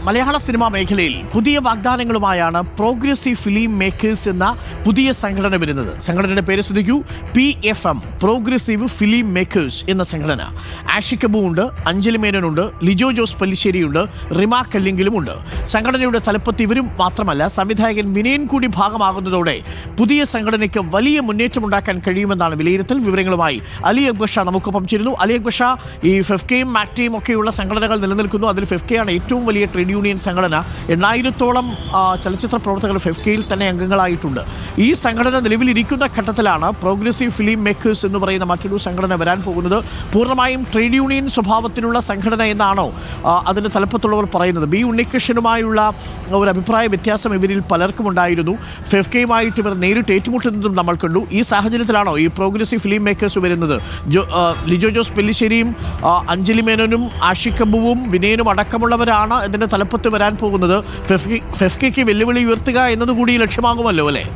മലയാള cinema മേഖലയിൽ പുതിയ വാഗ്ദാനങ്ങളുമായാണ് progressive film makers എന്ന പുതിയ സംഘടന വരുന്നത്. സംഘടനയുടെ പേര് ശ്രദ്ധിക്കൂ, PFM, പ്രോഗ്രസീവ് ഫിലിം മേക്കേഴ്സ് എന്ന സംഘടന. ആഷിക് കപൂർ ഉണ്ട്, അഞ്ജലി മേനോനുണ്ട്, ലിജോ ജോസ് പല്ലിശ്ശേരിയുണ്ട്, റിമ കല്ലിങ്കലുമുണ്ട്. സംഘടനയുടെ തലപ്പത്ത് ഇവരും മാത്രമല്ല, സംവിധായകൻ വിനയൻ കൂടി ഭാഗമാകുന്നതോടെ പുതിയ സംഘടനയ്ക്ക് വലിയ മുന്നേറ്റമുണ്ടാക്കാൻ കഴിയുമെന്നാണ് വിലയിരുത്തൽ. വിവരങ്ങളുമായി അലി അക്ബർ ഷാ നമുക്കൊപ്പം ചേരുന്നു. അലി അക്ബർ ഷാ, ഈ ഫെഫ്കയും മാക്ടയും ഒക്കെയുള്ള സംഘടനകൾ നിലനിൽക്കുന്നു. അതിൽ ഫെഫ്കയാണ് ഏറ്റവും വലിയ ട്രേഡ് യൂണിയൻ സംഘടന. 8,000-ഓളം ചലച്ചിത്ര പ്രവർത്തകർ ഫെഫ്കയിൽ തന്നെ അംഗങ്ങളായിട്ടുണ്ട്. ഈ സംഘടന നിലവിലിരിക്കുന്ന ഘട്ടത്തിലാണ് പ്രോഗ്രസീവ് ഫിലിം മേക്കേഴ്സ് എന്ന് പറയുന്ന മറ്റൊരു സംഘടന വരാൻ പോകുന്നത്. പൂർണ്ണമായും ട്രേഡ് യൂണിയൻ സ്വഭാവത്തിലുള്ള സംഘടന എന്നാണോ അതിൻ്റെ തലപ്പത്തുള്ളവർ പറയുന്നത്? ബി ഉണ്ണികൃഷ്ണനുമായുള്ള ഒരു അഭിപ്രായ വ്യത്യാസം ഇവരിൽ പലർക്കും ഉണ്ടായിരുന്നു. ഫെഫ്കയുമായിട്ട് ഇവർ നേരിട്ട് ഏറ്റുമുട്ടുന്നതും നമ്മൾ കണ്ടു. ഈ സാഹചര്യത്തിലാണോ ഈ പ്രോഗ്രസീവ് ഫിലിം മേക്കേഴ്സ് വരുന്നത്? ലിജോ ജോസ് പെല്ലിശ്ശേരിയും അഞ്ജലി മേനോനും ആഷിക് കപൂറും വിനയനും അടക്കമുള്ളവരാണ് ഇതിൻ്റെ തലപ്പത്ത് വരാൻ പോകുന്നത്. ഫെഫ്കയ്ക്ക് വെല്ലുവിളി ഉയർത്തുക എന്നതുകൂടി ലക്ഷ്യമാകുമല്ലോ അല്ലേ?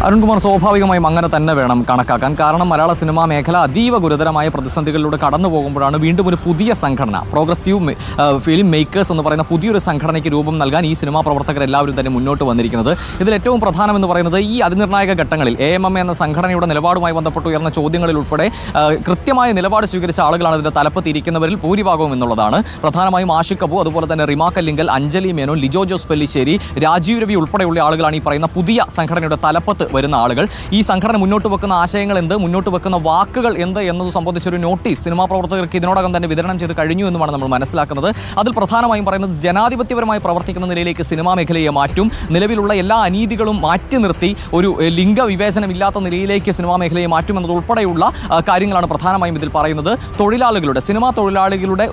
അരുൺകുമാർ, സ്വാഭാവികമായും അങ്ങനെ തന്നെ വേണം കണക്കാക്കാൻ. കാരണം മലയാള സിനിമാ മേഖല അതീവ ഗുരുതരമായ പ്രതിസന്ധികളിലൂടെ കടന്നു പോകുമ്പോഴാണ് വീണ്ടും ഒരു പുതിയ സംഘടന, പ്രോഗ്രസീവ് ഫിലിം മേക്കേഴ്സ് എന്ന് പറയുന്ന പുതിയൊരു സംഘടനയ്ക്ക് രൂപം നൽകാൻ ഈ സിനിമാ പ്രവർത്തകരെല്ലാവരും തന്നെ മുന്നോട്ട് വന്നിരിക്കുന്നത്. ഇതിൽ ഏറ്റവും പ്രധാനമെന്ന് പറയുന്നത് ഈ അതിനിർണായക ഘട്ടങ്ങളിൽ AMM എന്ന സംഘടനയുടെ നിലപാടുമായി ബന്ധപ്പെട്ട് ഉയർന്ന ചോദ്യങ്ങളിൽ ഉൾപ്പെടെ കൃത്യമായ നിലപാട് സ്വീകരിച്ച ആളുകളാണ് ഇതിൻ്റെ തലപ്പത്തിരിക്കുന്നവരിൽ ഭൂരിഭാഗവും എന്നുള്ളതാണ്. പ്രധാനമായും ആഷിക് കപൂർ, അതുപോലെ തന്നെ റിമ കല്ലിങ്കൽ, അഞ്ജലി മേനോൻ, ലിജോ ജോസ് പെല്ലിശ്ശേരി, രാജീവ് രവി ഉൾപ്പെടെയുള്ള ആളുകളാണ് ഈ പറയുന്ന പുതിയ സംഘടനയുടെ തലപ്പത്ത് വരുന്ന ആളുകൾ. ഈ സംഘടന മുന്നോട്ട് വെക്കുന്ന ആശയങ്ങൾ എന്ത്, മുന്നോട്ട് വെക്കുന്ന വാക്കുകൾ എന്ത് എന്നത് സംബന്ധിച്ചൊരു നോട്ടീസ് സിനിമാ പ്രവർത്തകർക്ക് ഇതിനോടകം തന്നെ വിതരണം ചെയ്ത് കഴിഞ്ഞു എന്നുമാണ് നമ്മൾ മനസ്സിലാക്കുന്നത്. അതിൽ പ്രധാനമായും പറയുന്നത് ജനാധിപത്യപരമായി പ്രവർത്തിക്കുന്ന നിലയിലേക്ക് സിനിമാ മേഖലയെ മാറ്റും, നിലവിലുള്ള എല്ലാ അനീതികളും മാറ്റി നിർത്തി ഒരു ലിംഗവിവേചനമില്ലാത്ത നിലയിലേക്ക് സിനിമാ മേഖലയെ മാറ്റും എന്നതുൾപ്പെടെയുള്ള കാര്യങ്ങളാണ് പ്രധാനമായും ഇതിൽ പറയുന്നത്. സിനിമാ തൊഴിലാളികളുടെ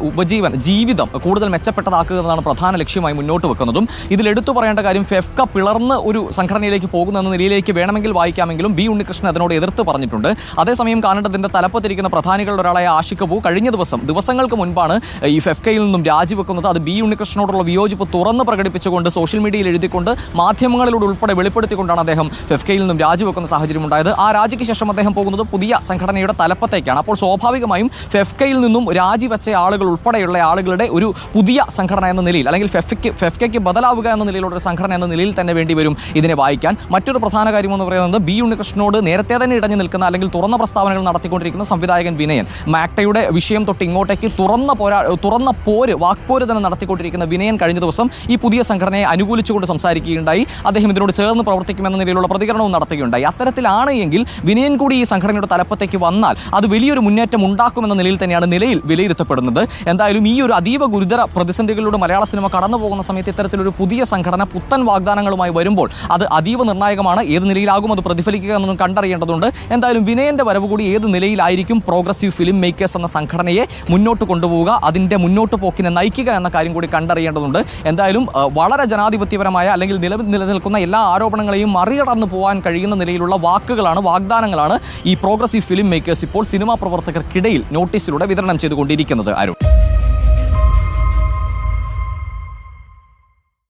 ജീവിതം കൂടുതൽ മെച്ചപ്പെട്ടതാക്കുക എന്നതാണ് പ്രധാന ലക്ഷ്യമായി മുന്നോട്ട് വെക്കുന്നതും. ഇതിൽ എടുത്തു പറയേണ്ട കാര്യം, ഫെഫ്ക പിളർന്ന് ഒരു സംഘടനയിലേക്ക് പോകുന്ന എന്ന നിലയിലേക്ക് വേണമെങ്കിൽ വായിക്കാമെങ്കിലും ബി ഉണ്ണികൃഷ്ണൻ അതിനോട് എതിർത്ത് പറഞ്ഞിട്ടുണ്ട്. അതേസമയം കാണേണ്ടതിന്റെ തലപ്പത്തിരിക്കുന്ന പ്രധാനികളുടെ ഒരാളായ ആഷിക് കപൂർ കഴിഞ്ഞ ദിവസങ്ങൾക്ക് മുൻപാണ് ഈ ഫെഫ്കയിൽ നിന്നും രാജിവെക്കുന്നത്. അത് ബി ഉണ്ണികൃഷ്ണനോടുള്ള വിയോജിപ്പ് തുറന്ന് പ്രകടിപ്പിച്ചുകൊണ്ട് സോഷ്യൽ മീഡിയയിൽ എഴുതിക്കൊണ്ട് മാധ്യമങ്ങളിലൂടെ ഉൾപ്പെടെ വെളിപ്പെടുത്തിക്കൊണ്ടാണ് അദ്ദേഹം ഫെഫ്കയിൽ നിന്നും രാജിവെക്കുന്ന സാഹചര്യം ഉണ്ടായത്. ആ രാജിക്ക് ശേഷം അദ്ദേഹം പോകുന്നത് പുതിയ സംഘടനയുടെ തലപ്പത്തേക്കാണ്. അപ്പോൾ സ്വാഭാവികമായും ഫെഫ്കയിൽ നിന്നും രാജിവെച്ച ആളുകൾ ഉൾപ്പെടെയുള്ള ആളുകളുടെ ഒരു പുതിയ സംഘടന എന്ന നിലയിൽ, അല്ലെങ്കിൽ ഫെഫ്കയ്ക്ക് ബദലാവുക എന്ന നിലയിലുള്ള ഒരു സംഘടന എന്ന നിലയിൽ തന്നെ വേണ്ടി വരും ഇതിനെ വായിക്കാൻ. മറ്റൊരു പ്രധാന കാര്യം എന്ന് പറയുന്നത്, ബി ഉണ്ണികൃഷ്ണനോട് നേരത്തെ തന്നെ ഇടഞ്ഞു നിൽക്കുന്ന അല്ലെങ്കിൽ തുറന്ന പ്രസ്താവനകൾ നടത്തിക്കൊണ്ടിരിക്കുന്ന സംവിധായകൻ വിനയൻ, മാക്ടയുടെ വിഷയം തൊട്ട് ഇങ്ങോട്ടേക്ക് തുറന്ന വാക്പോര് തന്നെ നടത്തിക്കൊണ്ടിരിക്കുന്ന വിനയൻ കഴിഞ്ഞ ദിവസം ഈ പുതിയ സംഘടനയെ അനുകൂലിച്ചുകൊണ്ട് സംസാരിക്കുകയുണ്ടായി. അദ്ദേഹം ഇതിനോട് ചേർന്ന് പ്രവർത്തിക്കുമെന്ന നിലയിലുള്ള പ്രതികരണവും നടത്തുകയുണ്ടായി. അത്തരത്തിലാണ് എങ്കിൽ വിനയൻ കൂടി ഈ സംഘടനയുടെ തലപ്പത്തേക്ക് വന്നാൽ അത് വലിയൊരു മുന്നേറ്റം ഉണ്ടാക്കുമെന്ന നിലയിൽ തന്നെയാണ് വിലയിരുത്തപ്പെടുന്നത്. എന്തായാലും ഈ ഒരു അതീവ ഗുരുതര പ്രതിസന്ധികളിലൂടെ മലയാള സിനിമ കടന്നു പോകുന്ന സമയത്ത് ഇത്തരത്തിലൊരു പുതിയ സംഘടന പുത്തൻ വാഗ്ദാനങ്ങളുമായി വരുമ്പോൾ അത് അതീവ നിർണായകമാണ്. ഏത് നിലയിലാകും അത് പ്രതിഫലിക്കുക എന്നൊന്നും കണ്ടറിയേണ്ടതുണ്ട്. എന്തായാലും വിനയന്റെ വരവ് കൂടി ഏത് നിലയിലായിരിക്കും പ്രോഗ്രസീവ് ഫിലിം മേക്കേഴ്സ് എന്ന സംഘടനയെ മുന്നോട്ട് കൊണ്ടുപോവുക, അതിന്റെ മുന്നോട്ട് പോക്കിനെ നയിക്കുക എന്ന കാര്യം കൂടി കണ്ടറിയേണ്ടതുണ്ട്. എന്തായാലും വളരെ ജനാധിപത്യപരമായ അല്ലെങ്കിൽ നിലനിൽക്കുന്ന എല്ലാ ആരോപണങ്ങളെയും മറികടന്ന് പോകാൻ കഴിയുന്ന നിലയിലുള്ള വാഗ്ദാനങ്ങളാണ് ഈ പ്രോഗ്രസീവ് ഫിലിം മേക്കേഴ്സ് ഇപ്പോൾ സിനിമാ പ്രവർത്തകർക്കിടയിൽ നോട്ടീസിലൂടെ വിതരണം ചെയ്തുകൊണ്ടിരിക്കുന്നത്. അരുൺ.